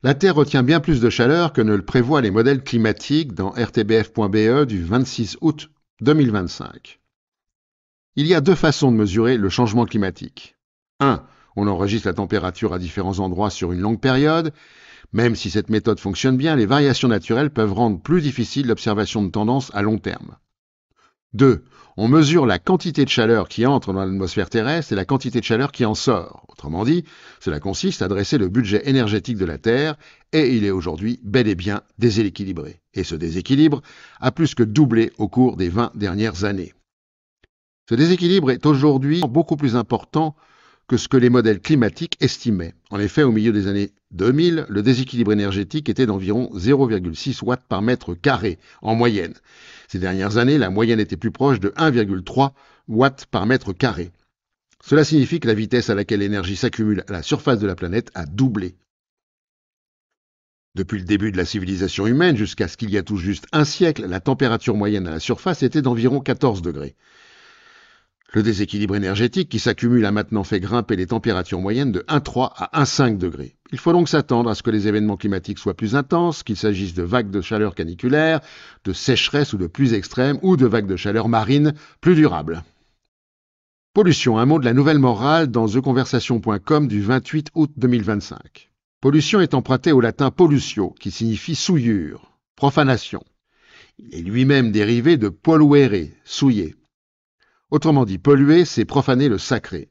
La Terre retient bien plus de chaleur que ne le prévoient les modèles climatiques dans rtbf.be du 26 août 2025. Il y a deux façons de mesurer le changement climatique. 1. On enregistre la température à différents endroits sur une longue période. Même si cette méthode fonctionne bien, les variations naturelles peuvent rendre plus difficile l'observation de tendances à long terme. 2. On mesure la quantité de chaleur qui entre dans l'atmosphère terrestre et la quantité de chaleur qui en sort. Autrement dit, cela consiste à dresser le budget énergétique de la Terre et il est aujourd'hui bel et bien déséquilibré. Et ce déséquilibre a plus que doublé au cours des 20 dernières années. Ce déséquilibre est aujourd'hui beaucoup plus important que ce que les modèles climatiques estimaient. En effet, au milieu des années 2000, le déséquilibre énergétique était d'environ 0,6 watts par mètre carré en moyenne. Ces dernières années, la moyenne était plus proche de 1,3 watts par mètre carré. Cela signifie que la vitesse à laquelle l'énergie s'accumule à la surface de la planète a doublé. Depuis le début de la civilisation humaine jusqu'à ce qu'il y a tout juste un siècle, la température moyenne à la surface était d'environ 14 degrés. Le déséquilibre énergétique qui s'accumule a maintenant fait grimper les températures moyennes de 1,3 à 1,5 degrés. Il faut donc s'attendre à ce que les événements climatiques soient plus intenses, qu'il s'agisse de vagues de chaleur caniculaires, de sécheresse ou de pluies extrêmes, ou de vagues de chaleur marine plus durables. Pollution, un mot de la nouvelle morale dans theconversation.com du 28 août 2025. Pollution est emprunté au latin pollutio, qui signifie souillure, profanation. Il est lui-même dérivé de polluere, souiller. Autrement dit, polluer, c'est profaner le sacré.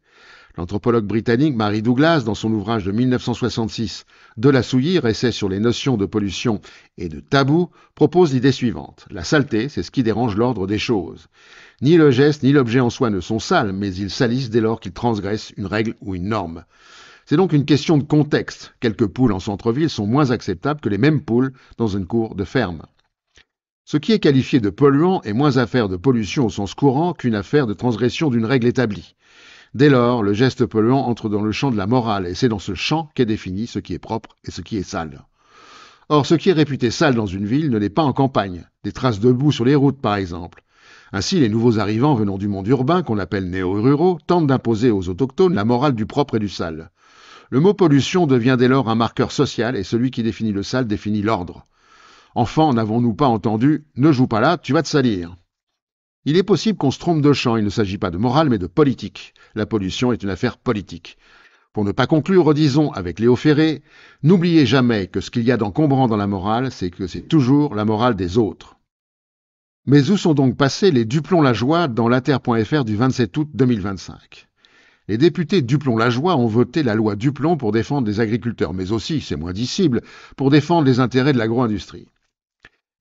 L'anthropologue britannique Mary Douglas, dans son ouvrage de 1966, De la souillure, essai sur les notions de pollution et de tabou, propose l'idée suivante. La saleté, c'est ce qui dérange l'ordre des choses. Ni le geste ni l'objet en soi ne sont sales, mais ils salissent dès lors qu'ils transgressent une règle ou une norme. C'est donc une question de contexte. Quelques poules en centre-ville sont moins acceptables que les mêmes poules dans une cour de ferme. Ce qui est qualifié de polluant est moins affaire de pollution au sens courant qu'une affaire de transgression d'une règle établie. Dès lors, le geste polluant entre dans le champ de la morale, et c'est dans ce champ qu'est défini ce qui est propre et ce qui est sale. Or, ce qui est réputé sale dans une ville ne l'est pas en campagne, des traces de boue sur les routes par exemple. Ainsi, les nouveaux arrivants venant du monde urbain, qu'on appelle néo-ruraux, tentent d'imposer aux autochtones la morale du propre et du sale. Le mot pollution devient dès lors un marqueur social, et celui qui définit le sale définit l'ordre. Enfant, n'avons-nous pas entendu « Ne joue pas là, tu vas te salir ». Il est possible qu'on se trompe de champ, il ne s'agit pas de morale mais de politique. La pollution est une affaire politique. Pour ne pas conclure, redisons avec Léo Ferré, n'oubliez jamais que ce qu'il y a d'encombrant dans la morale, c'est que c'est toujours la morale des autres. Mais où sont donc passés les Duplon-Lajoie dans l'inter.fr du 27 août 2025 ? Les députés Duplon-Lajoie ont voté la loi Duplon pour défendre les agriculteurs, mais aussi, c'est moins dissible, pour défendre les intérêts de l'agro-industrie.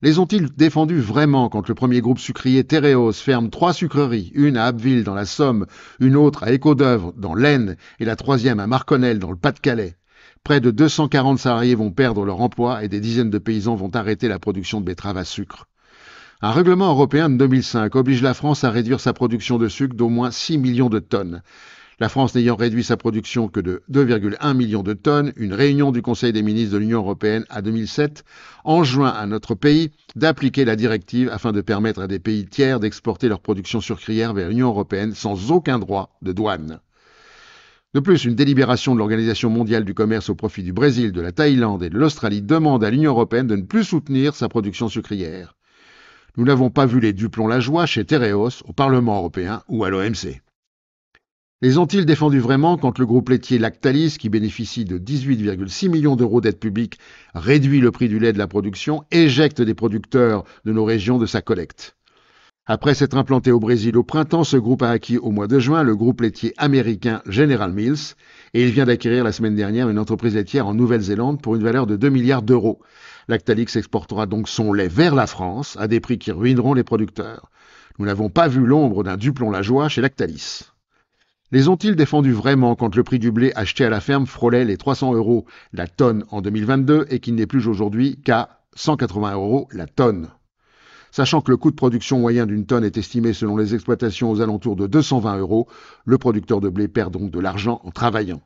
Les ont-ils défendus vraiment quand le premier groupe sucrier Tereos ferme 3 sucreries, une à Abbeville dans la Somme, une autre à Écaudœuvre dans l'Aisne et la troisième à Marconnel dans le Pas-de-Calais? Près de 240 salariés vont perdre leur emploi et des dizaines de paysans vont arrêter la production de betteraves à sucre. Un règlement européen de 2005 oblige la France à réduire sa production de sucre d'au moins 6 millions de tonnes. La France n'ayant réduit sa production que de 2,1 millions de tonnes, une réunion du Conseil des ministres de l'Union européenne à 2007 enjoint à notre pays d'appliquer la directive afin de permettre à des pays tiers d'exporter leur production sucrière vers l'Union européenne sans aucun droit de douane. De plus, une délibération de l'Organisation mondiale du commerce au profit du Brésil, de la Thaïlande et de l'Australie demande à l'Union européenne de ne plus soutenir sa production sucrière. Nous n'avons pas vu les Duplon-Lajoie chez Tereos, au Parlement européen ou à l'OMC. Les ont-ils défendus vraiment quand le groupe laitier Lactalis, qui bénéficie de 18,6 millions d'euros d'aide publique, réduit le prix du lait de la production, éjecte des producteurs de nos régions de sa collecte? Après s'être implanté au Brésil au printemps, ce groupe a acquis au mois de juin le groupe laitier américain General Mills et il vient d'acquérir la semaine dernière une entreprise laitière en Nouvelle-Zélande pour une valeur de 2 milliards d'euros. Lactalis exportera donc son lait vers la France à des prix qui ruineront les producteurs. Nous n'avons pas vu l'ombre d'un Duplon-Lajoie chez Lactalis. Les ont-ils défendus vraiment quand le prix du blé acheté à la ferme frôlait les 300 € la tonne en 2022 et qu'il n'est plus aujourd'hui qu'à 180 € la tonne? Sachant que le coût de production moyen d'une tonne est estimé selon les exploitations aux alentours de 220 €, le producteur de blé perd donc de l'argent en travaillant.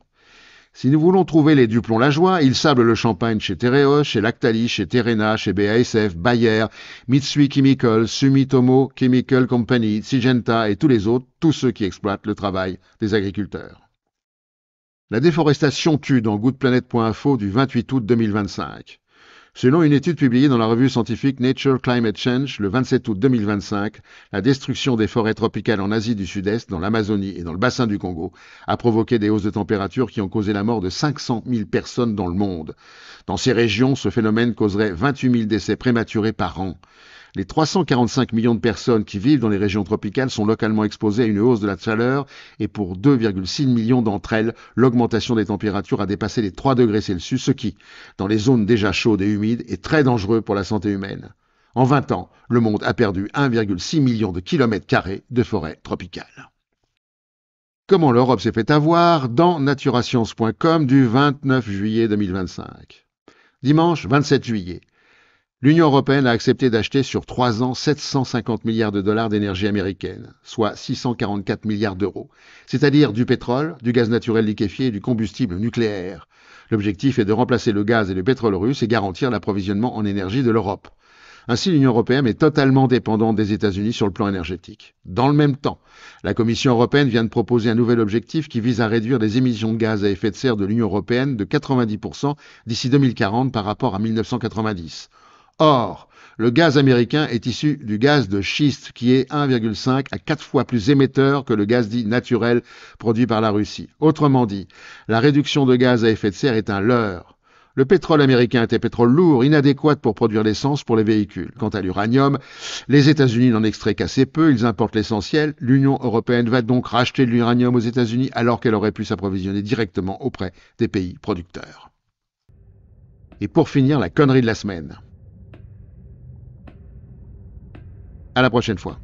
Si nous voulons trouver les Duplon-Lajoie, ils sablent le champagne chez Tereos, chez Lactalis, chez Terena, chez BASF, Bayer, Mitsui Chemical, Sumitomo Chemical Company, Syngenta et tous les autres, tous ceux qui exploitent le travail des agriculteurs. La déforestation tue dans goodplanet.info du 28 août 2025. Selon une étude publiée dans la revue scientifique Nature Climate Change le 27 août 2025, la destruction des forêts tropicales en Asie du Sud-Est, dans l'Amazonie et dans le bassin du Congo, a provoqué des hausses de température qui ont causé la mort de 500 000 personnes dans le monde. Dans ces régions, ce phénomène causerait 28 000 décès prématurés par an. Les 345 millions de personnes qui vivent dans les régions tropicales sont localement exposées à une hausse de la chaleur et pour 2,6 millions d'entre elles, l'augmentation des températures a dépassé les 3 degrés Celsius, ce qui, dans les zones déjà chaudes et humides, est très dangereux pour la santé humaine. En 20 ans, le monde a perdu 1,6 million de kilomètres carrés de forêt tropicale. Comment l'Europe s'est fait avoir dans naturascience.com du 29 juillet 2025. Dimanche 27 juillet. L'Union européenne a accepté d'acheter sur 3 ans 750 milliards de dollars d'énergie américaine, soit 644 milliards d'euros, c'est-à-dire du pétrole, du gaz naturel liquéfié et du combustible nucléaire. L'objectif est de remplacer le gaz et le pétrole russe et garantir l'approvisionnement en énergie de l'Europe. Ainsi, l'Union européenne est totalement dépendante des États-Unis sur le plan énergétique. Dans le même temps, la Commission européenne vient de proposer un nouvel objectif qui vise à réduire les émissions de gaz à effet de serre de l'Union européenne de 90% d'ici 2040 par rapport à 1990. Or, le gaz américain est issu du gaz de schiste qui est 1,5 à 4 fois plus émetteur que le gaz dit naturel produit par la Russie. Autrement dit, la réduction de gaz à effet de serre est un leurre. Le pétrole américain est un pétrole lourd, inadéquat pour produire l'essence pour les véhicules. Quant à l'uranium, les États-Unis n'en extraient qu'assez peu, ils importent l'essentiel. L'Union européenne va donc racheter de l'uranium aux États-Unis alors qu'elle aurait pu s'approvisionner directement auprès des pays producteurs. Et pour finir, la connerie de la semaine. À la prochaine fois.